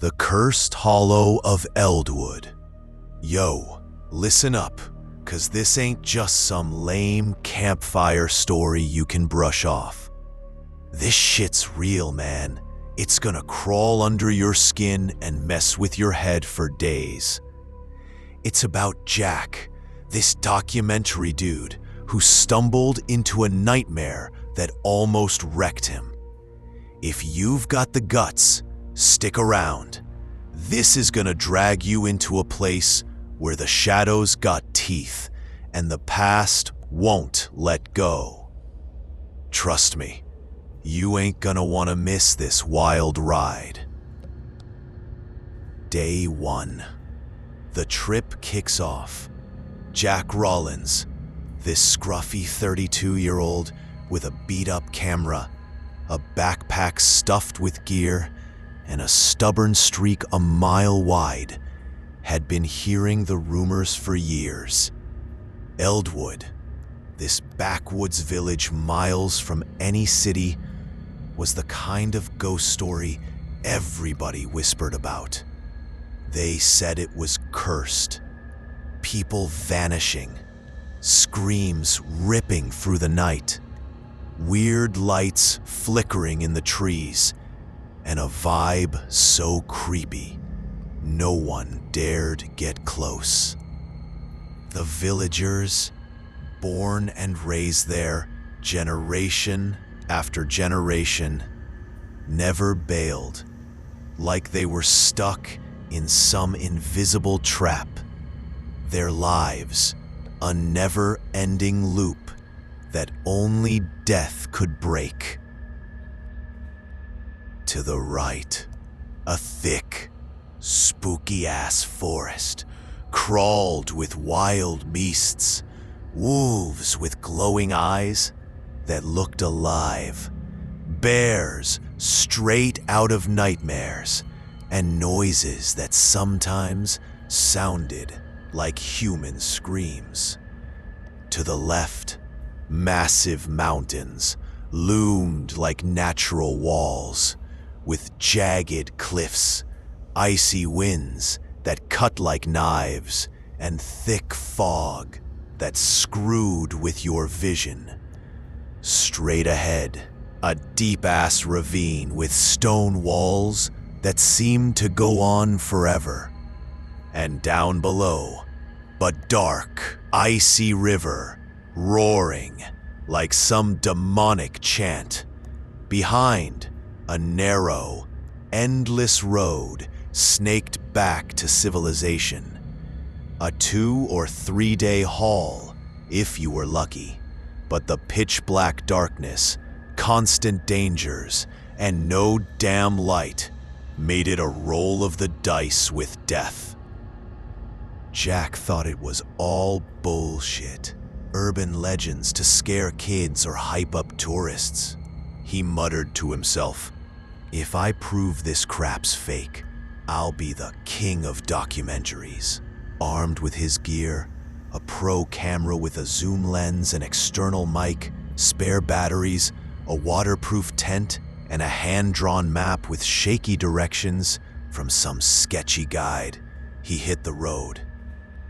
The Cursed Hollow of Eldwood. Yo, listen up, 'cause this ain't just some lame campfire story you can brush off. This shit's real, man. It's gonna crawl under your skin and mess with your head for days. It's about Jack, this documentary dude who stumbled into a nightmare that almost wrecked him. If you've got the guts, stick around. This is gonna drag you into a place where the shadows got teeth and the past won't let go. Trust me, you ain't gonna wanna miss this wild ride. Day 1. The trip kicks off. Jack Rollins, this scruffy 32-year-old with a beat-up camera, a backpack stuffed with gear, and a stubborn streak a mile wide, had been hearing the rumors for years. Eldwood, this backwoods village miles from any city, was the kind of ghost story everybody whispered about. They said it was cursed, people vanishing, screams ripping through the night, weird lights flickering in the trees, and a vibe so creepy, no one dared get close. The villagers, born and raised there generation after generation, never bailed, like they were stuck in some invisible trap. Their lives, a never-ending loop that only death could break. To the right, a thick, spooky-ass forest crawled with wild beasts, wolves with glowing eyes that looked alive, bears straight out of nightmares, and noises that sometimes sounded like human screams. To the left, massive mountains loomed like natural walls, with jagged cliffs, icy winds that cut like knives, and thick fog that screwed with your vision. Straight ahead, a deep-ass ravine with stone walls that seemed to go on forever. And down below, a dark, icy river, roaring like some demonic chant. Behind, a narrow, endless road snaked back to civilization. A 2 or 3 day haul, if you were lucky, but the pitch-black darkness, constant dangers, and no damn light made it a roll of the dice with death. Jack thought it was all bullshit, urban legends to scare kids or hype up tourists. He muttered to himself, "If I prove this crap's fake, I'll be the king of documentaries." Armed with his gear, a pro camera with a zoom lens, an external mic, spare batteries, a waterproof tent, and a hand-drawn map with shaky directions from some sketchy guide, he hit the road.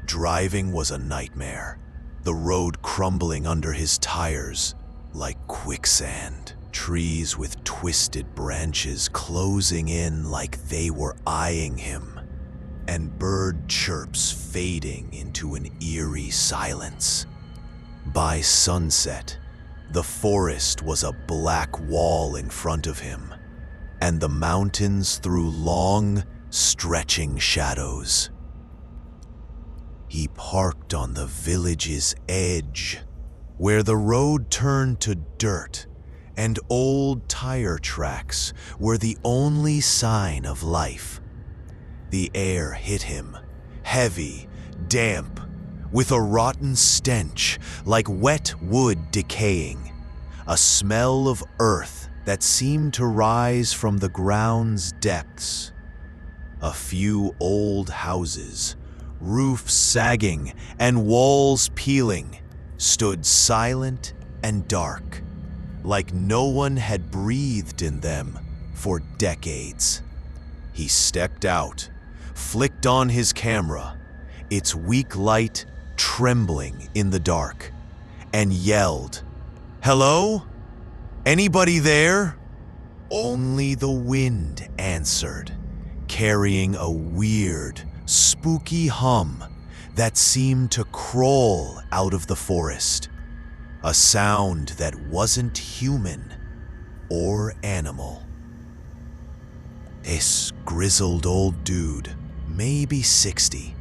Driving was a nightmare, the road crumbling under his tires like quicksand, trees with twisted branches closing in like they were eyeing him, and bird chirps fading into an eerie silence. By sunset, the forest was a black wall in front of him, and the mountains threw long, stretching shadows. He parked on the village's edge, where the road turned to dirt, and old tire tracks were the only sign of life. The air hit him, heavy, damp, with a rotten stench like wet wood decaying, a smell of earth that seemed to rise from the ground's depths. A few old houses, roofs sagging and walls peeling, stood silent and dark, like no one had breathed in them for decades. He stepped out, flicked on his camera, its weak light trembling in the dark, and yelled, "Hello? Anybody there?" Only the wind answered, carrying a weird, spooky hum that seemed to crawl out of the forest. A sound that wasn't human or animal. This grizzled old dude, maybe 60,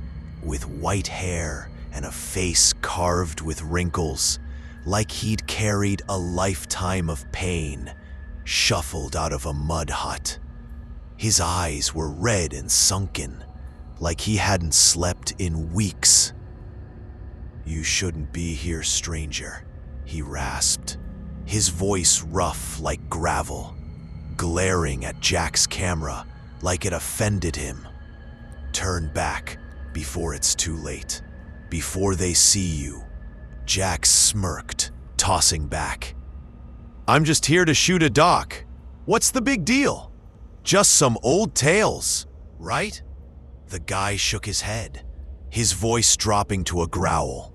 with white hair and a face carved with wrinkles, like he'd carried a lifetime of pain, shuffled out of a mud hut. His eyes were red and sunken, like he hadn't slept in weeks. "You shouldn't be here, stranger," he rasped, his voice rough like gravel, glaring at Jack's camera like it offended him. "Turn back before it's too late, before they see you." Jack smirked, tossing back. "I'm just here to shoot a doc. What's the big deal? Just some old tales, right?" The guy shook his head, his voice dropping to a growl.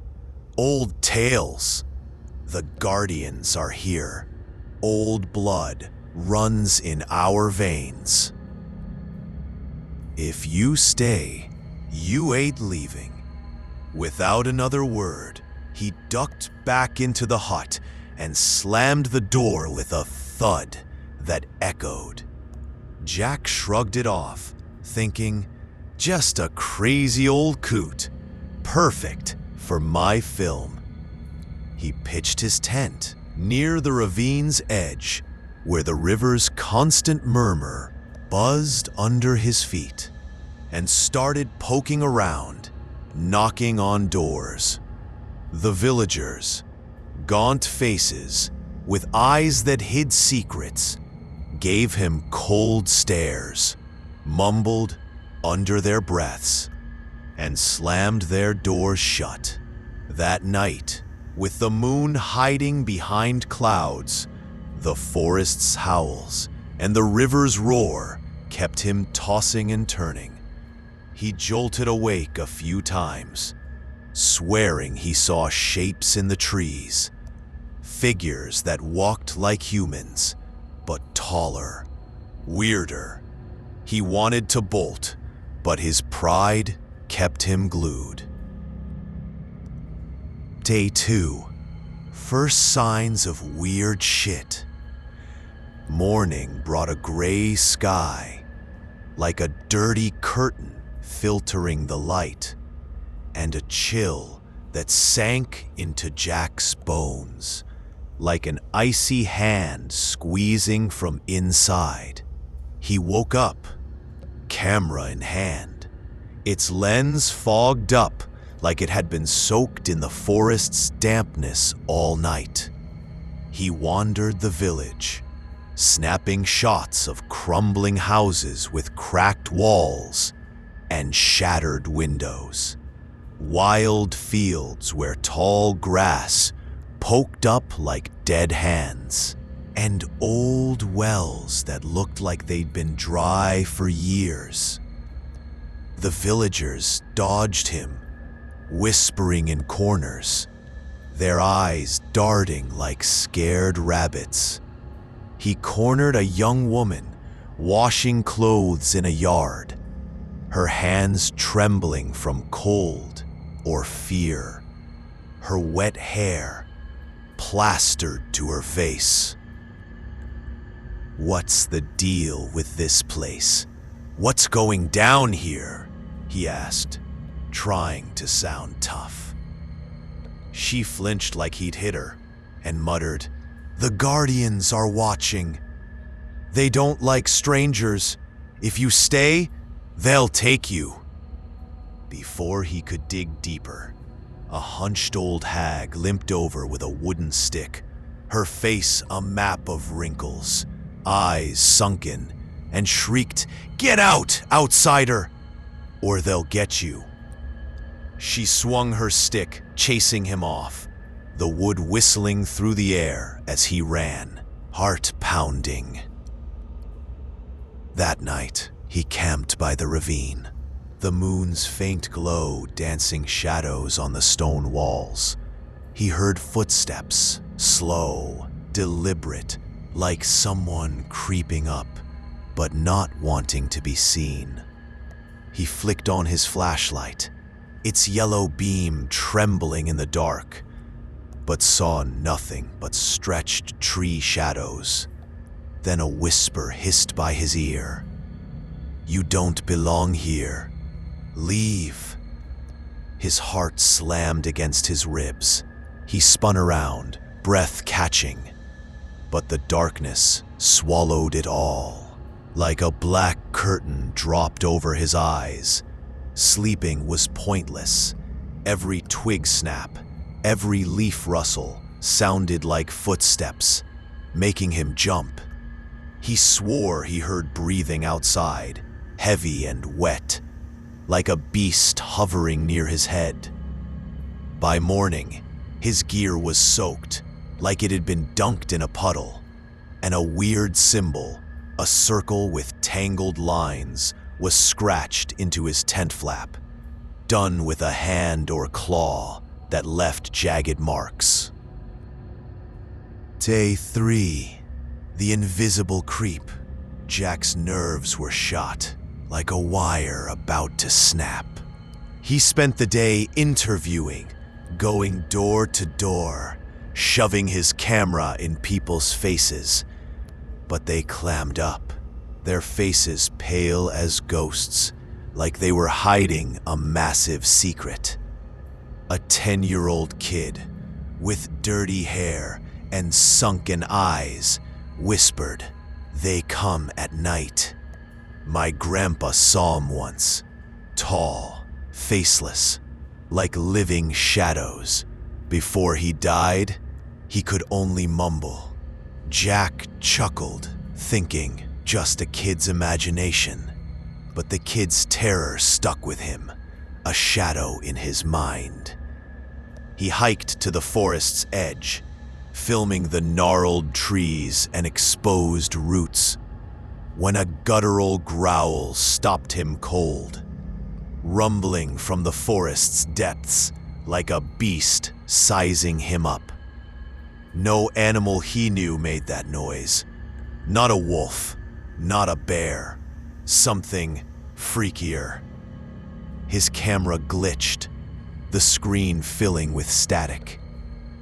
"Old tales? The Guardians are here. Old blood runs in our veins. If you stay, you ain't leaving." Without another word, he ducked back into the hut and slammed the door with a thud that echoed. Jack shrugged it off, thinking, just a crazy old coot, perfect for my film. He pitched his tent near the ravine's edge, where the river's constant murmur buzzed under his feet, and started poking around, knocking on doors. The villagers, gaunt faces with eyes that hid secrets, gave him cold stares, mumbled under their breaths, and slammed their doors shut. That night, with the moon hiding behind clouds, the forest's howls and the river's roar kept him tossing and turning. He jolted awake a few times, swearing he saw shapes in the trees, figures that walked like humans, but taller, weirder. He wanted to bolt, but his pride kept him glued. Day 2. First signs of weird shit. Morning brought a gray sky, like a dirty curtain filtering the light, and a chill that sank into Jack's bones, like an icy hand squeezing from inside. He woke up, camera in hand, its lens fogged up like it had been soaked in the forest's dampness all night. He wandered the village, snapping shots of crumbling houses with cracked walls and shattered windows, wild fields where tall grass poked up like dead hands, and old wells that looked like they'd been dry for years. The villagers dodged him, whispering in corners, their eyes darting like scared rabbits. He cornered a young woman washing clothes in a yard, her hands trembling from cold or fear, her wet hair plastered to her face. "What's the deal with this place? What's going down here?" he asked, trying to sound tough. She flinched like he'd hit her and muttered, "The Guardians are watching. They don't like strangers. If you stay, they'll take you." Before he could dig deeper, a hunched old hag limped over with a wooden stick, her face a map of wrinkles, eyes sunken, and shrieked, "Get out, outsider, or they'll get you." She swung her stick, chasing him off, the wood whistling through the air as he ran, heart pounding. That night, He camped by the ravine, the moon's faint glow dancing shadows on the stone walls. He heard footsteps, slow, deliberate, like someone creeping up, but not wanting to be seen. He flicked on his flashlight, its yellow beam trembling in the dark, but saw nothing but stretched tree shadows. Then a whisper hissed by his ear. "You don't belong here. Leave." His heart slammed against his ribs. He spun around, breath catching, but the darkness swallowed it all. Like a black curtain dropped over his eyes. Sleeping was pointless. Every twig snap, every leaf rustle sounded like footsteps, making him jump. He swore he heard breathing outside, heavy and wet, like a beast hovering near his head. By morning, his gear was soaked, like it had been dunked in a puddle, and a weird symbol, a circle with tangled lines, was scratched into his tent flap, done with a hand or claw that left jagged marks. Day 3. The invisible creep. Jack's nerves were shot, like a wire about to snap. He spent the day interviewing, going door to door, shoving his camera in people's faces. But they clammed up, their faces pale as ghosts, like they were hiding a massive secret. A 10-year-old kid, with dirty hair and sunken eyes, whispered, "They come at night. My grandpa saw 'em once, tall, faceless, like living shadows. Before he died, he could only mumble." Jack chuckled, thinking just a kid's imagination. But the kid's terror stuck with him, a shadow in his mind. He hiked to the forest's edge, filming the gnarled trees and exposed roots, when a guttural growl stopped him cold, rumbling from the forest's depths like a beast sizing him up. No animal he knew made that noise. Not a wolf, not a bear, something freakier. His camera glitched, the screen filling with static,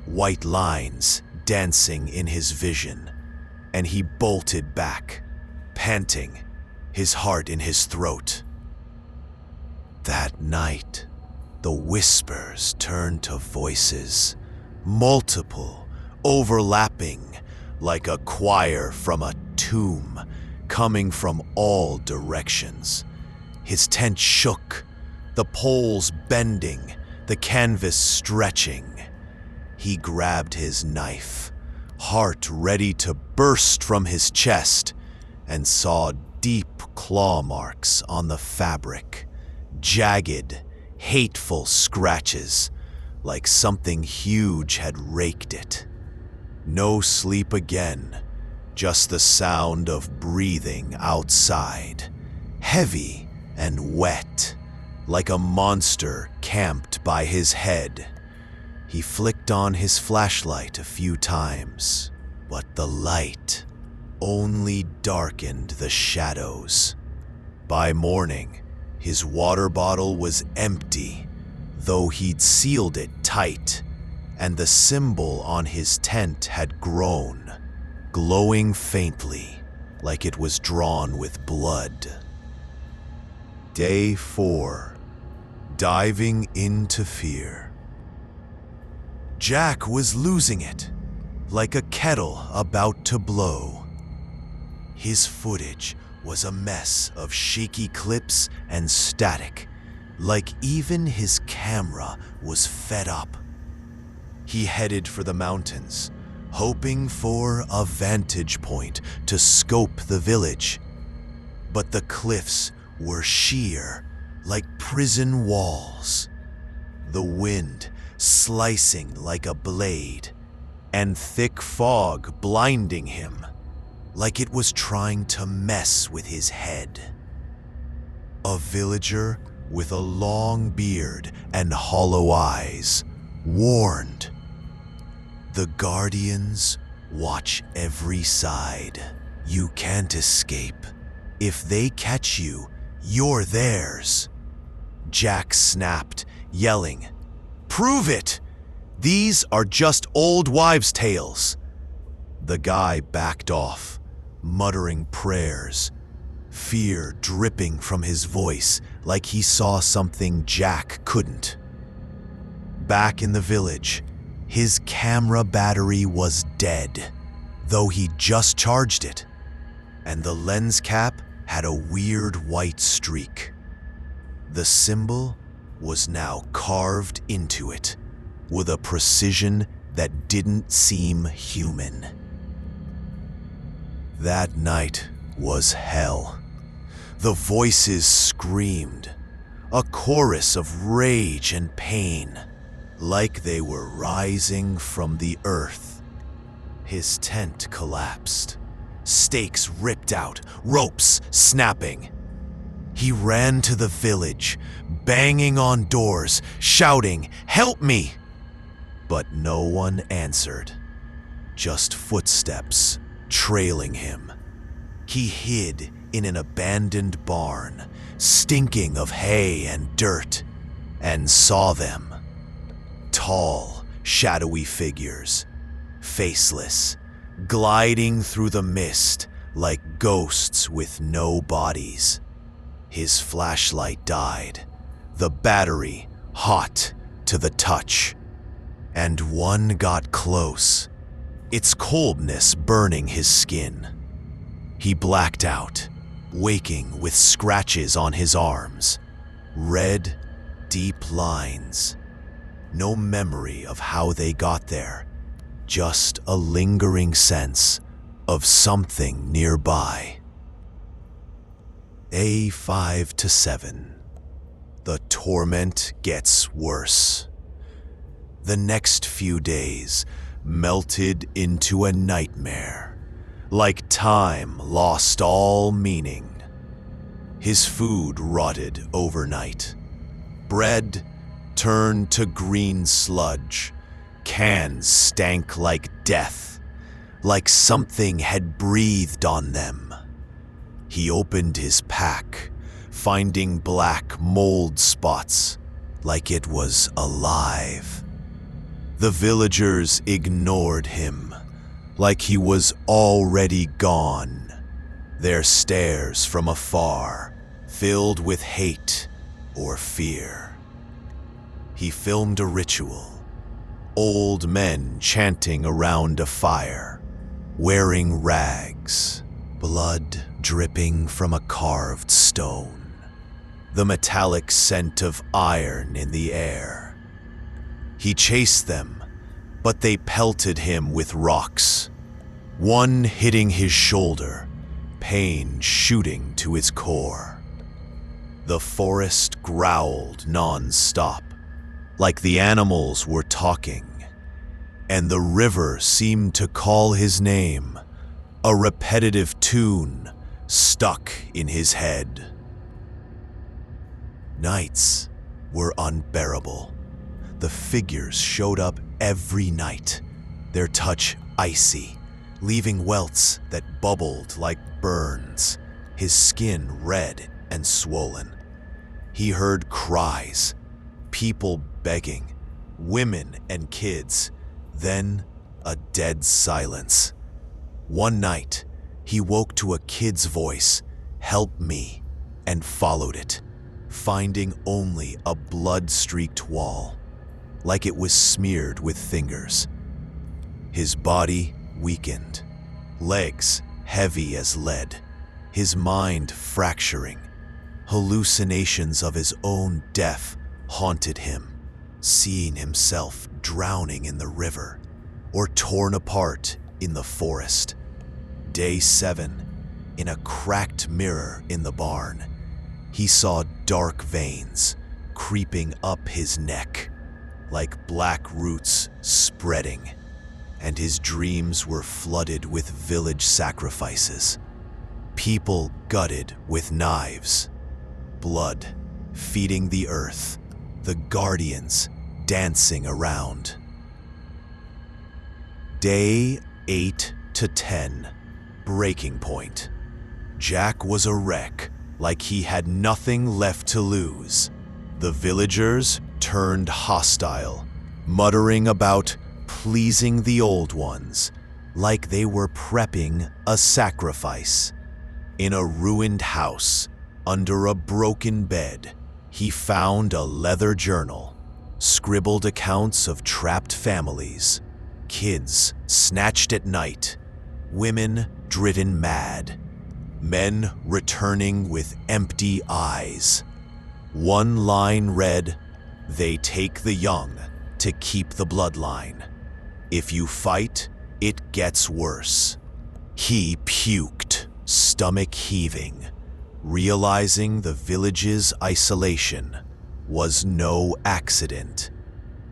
white lines dancing in his vision, and he bolted back, panting, his heart in his throat. That night, the whispers turned to voices, multiple, overlapping, like a choir from a tomb, coming from all directions. His tent shook, the poles bending, the canvas stretching. He grabbed his knife, heart ready to burst from his chest, and saw deep claw marks on the fabric, jagged, hateful scratches, like something huge had raked it. No sleep again, just the sound of breathing outside, heavy and wet, like a monster camped by his head. He flicked on his flashlight a few times, but the light only darkened the shadows. By morning, his water bottle was empty, though he'd sealed it tight, and the symbol on his tent had grown, glowing faintly, like it was drawn with blood. Day 4. Diving into fear. Jack was losing it, like a kettle about to blow. His footage was a mess of shaky clips and static, like even his camera was fed up. He headed for the mountains, hoping for a vantage point to scope the village. But the cliffs were sheer, like prison walls. The wind slicing like a blade, and thick fog blinding him, like it was trying to mess with his head. A villager with a long beard and hollow eyes warned. The guardians watch every side. You can't escape. If they catch you, you're theirs. Jack snapped, yelling, "Prove it! These are just old wives' tales." The guy backed off, muttering prayers, fear dripping from his voice like he saw something Jack couldn't. Back in the village, his camera battery was dead, though he just charged it, and the lens cap had a weird white streak. The symbol was now carved into it with a precision that didn't seem human. That night was hell. The voices screamed, a chorus of rage and pain, like they were rising from the earth. His tent collapsed, stakes ripped out, ropes snapping. He ran to the village, banging on doors, shouting, "Help me!" But no one answered, just footsteps trailing him. He hid in an abandoned barn, stinking of hay and dirt, and saw them. Tall, shadowy figures, faceless, gliding through the mist like ghosts with no bodies. His flashlight died, the battery hot to the touch, and one got close, its coldness burning his skin. He blacked out, waking with scratches on his arms, red, deep lines. No memory of how they got there, just a lingering sense of something nearby. A5 to 7. The torment gets worse. The next few days melted into a nightmare, like time lost all meaning. His food rotted overnight. Bread turned to green sludge. Cans stank like death, like something had breathed on them. He opened his pack, finding black mold spots, like it was alive. The villagers ignored him, like he was already gone. Their stares from afar, filled with hate or fear. He filmed a ritual. Old men chanting around a fire, wearing rags, blood dripping from a carved stone, the metallic scent of iron in the air. He chased them, but they pelted him with rocks, one hitting his shoulder, pain shooting to his core. The forest growled non-stop, like the animals were talking, and the river seemed to call his name, a repetitive tune stuck in his head. Nights were unbearable. The figures showed up every night, their touch icy, leaving welts that bubbled like burns, his skin red and swollen. He heard cries, people begging, women and kids, then a dead silence. One night, he woke to a kid's voice, "Help me," and followed it, finding only a blood-streaked wall, like it was smeared with fingers. His body weakened, legs heavy as lead, his mind fracturing. Hallucinations of his own death haunted him, seeing himself drowning in the river or torn apart in the forest. Day 7, in a cracked mirror in the barn, he saw dark veins creeping up his neck, like black roots spreading, and his dreams were flooded with village sacrifices, people gutted with knives. blood, feeding the earth, the guardians dancing around. Day 8 to 10, breaking point. Jack was a wreck, like he had nothing left to lose. The villagers turned hostile, muttering about pleasing the old ones, like they were prepping a sacrifice. In a ruined house, under a broken bed, he found a leather journal, scribbled accounts of trapped families, kids snatched at night, women driven mad, men returning with empty eyes. One line read, "They take the young to keep the bloodline. If you fight, it gets worse." He puked, stomach heaving, realizing the village's isolation was no accident,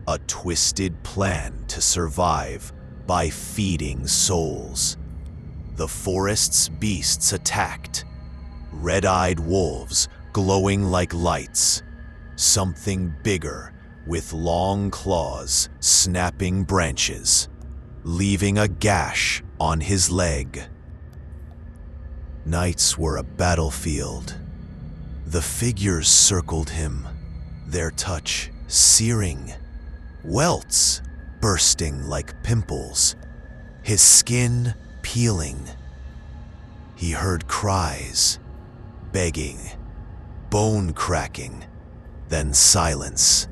a twisted plan to survive by feeding souls. The forest's beasts attacked, red-eyed wolves glowing like lights, something bigger with long claws snapping branches, leaving a gash on his leg. Nights were a battlefield. The figures circled him, their touch searing, welts bursting like pimples, his skin peeling. He heard cries, begging, bone cracking, then silence.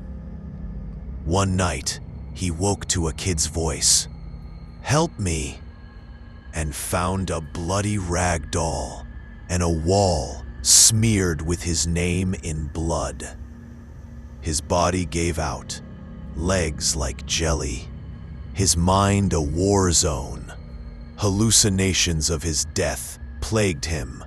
One night, he woke to a kid's voice, "Help me," and found a bloody rag doll and a wall smeared with his name in blood. His body gave out, legs like jelly, his mind a war zone. Hallucinations of his death plagued him,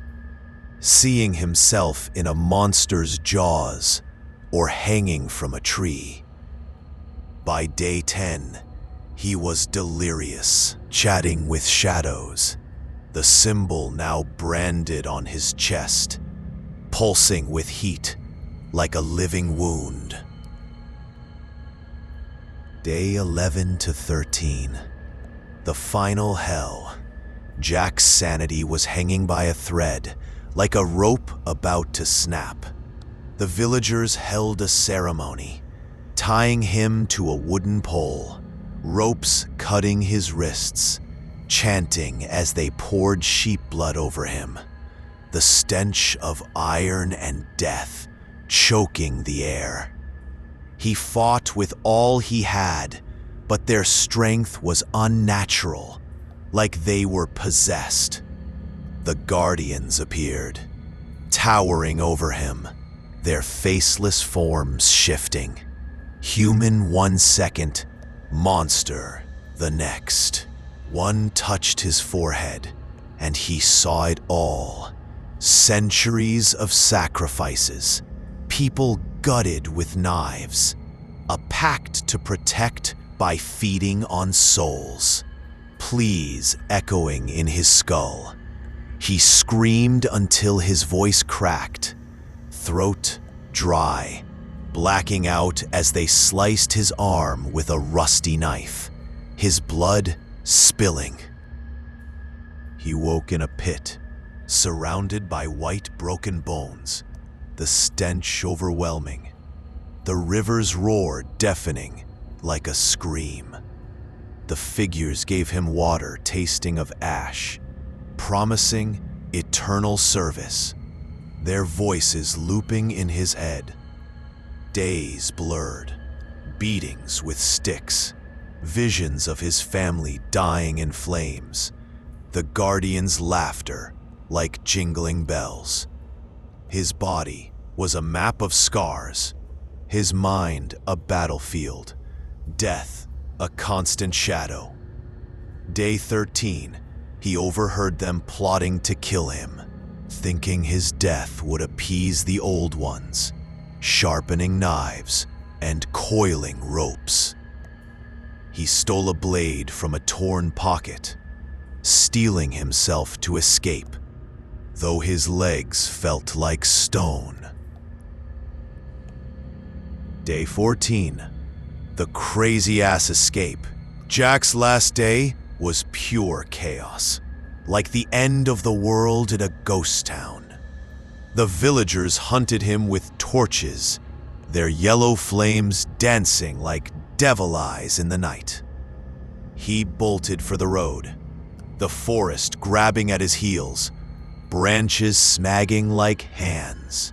seeing himself in a monster's jaws or hanging from a tree. By day 10, he was delirious, chatting with shadows, the symbol now branded on his chest, pulsing with heat like a living wound. Day 11 to 13, the final hell. Jack's sanity was hanging by a thread, like a rope about to snap. The villagers held a ceremony, tying him to a wooden pole, ropes cutting his wrists, chanting as they poured sheep blood over him, the stench of iron and death choking the air. He fought with all he had, but their strength was unnatural, like they were possessed. The guardians appeared, towering over him, their faceless forms shifting. Human 1 second, monster the next. One touched his forehead, and he saw it all. Centuries of sacrifices, people gutted with knives, a pact to protect by feeding on souls. Pleas echoing in his skull. He screamed until his voice cracked, throat dry, blacking out as they sliced his arm with a rusty knife, his blood spilling. He woke in a pit, surrounded by white broken bones, the stench overwhelming, the river's roar deafening like a scream. The figures gave him water tasting of ash, promising eternal service, their voices looping in his head. Days blurred, beatings with sticks, visions of his family dying in flames, the guardian's laughter like jingling bells. His body was a map of scars, his mind a battlefield, death a constant shadow. Day 13, he overheard them plotting to kill him, thinking his death would appease the old ones, sharpening knives and coiling ropes. He stole a blade from a torn pocket, steeling himself to escape, though his legs felt like stone. Day 14. The crazy-ass escape. Jack's last day was pure chaos, like the end of the world in a ghost town. The villagers hunted him with torches, their yellow flames dancing like devil eyes in the night. He bolted for the road, the forest grabbing at his heels, branches snagging like hands.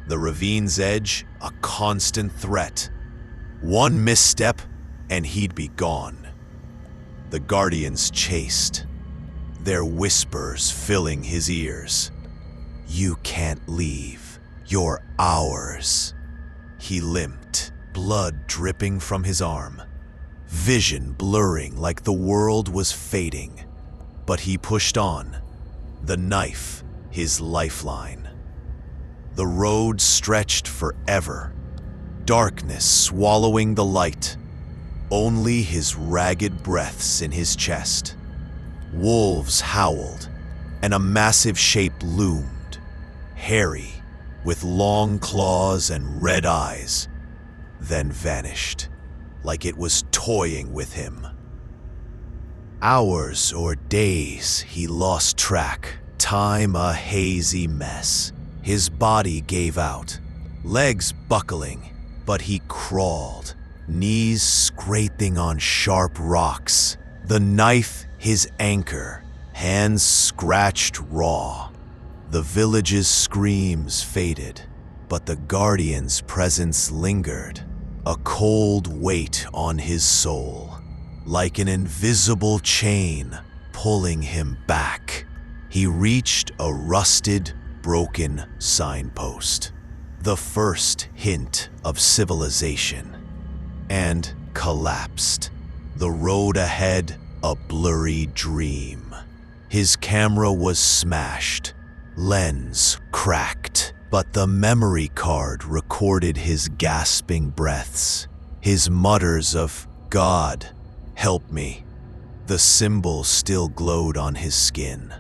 The ravine's edge, a constant threat. One misstep, and he'd be gone. The guardians chased, their whispers filling his ears. "You can't leave. You're ours." He limped, blood dripping from his arm, vision blurring like the world was fading. But he pushed on, the knife his lifeline. The road stretched forever, darkness swallowing the light, only his ragged breaths in his chest. Wolves howled, and a massive shape loomed, hairy, with long claws and red eyes, then vanished, like it was toying with him. Hours or days he lost track, time a hazy mess. His body gave out, legs buckling, but he crawled, knees scraping on sharp rocks, the knife his anchor, hands scratched raw. The village's screams faded, but the guardian's presence lingered, a cold weight on his soul, like an invisible chain pulling him back. He reached a rusted, broken signpost, the first hint of civilization, and collapsed. The road ahead, a blurry dream. His camera was smashed, lens cracked, but the memory card recorded his gasping breaths, his mutters of, "God, help me." The symbol still glowed on his skin,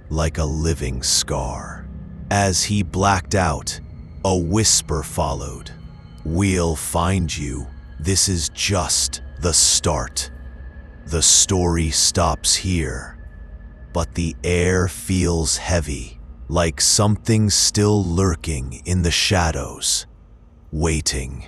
like a living scar. As he blacked out, a whisper followed. "We'll find you. This is just the start." The story stops here, but the air feels heavy, like something still lurking in the shadows, waiting.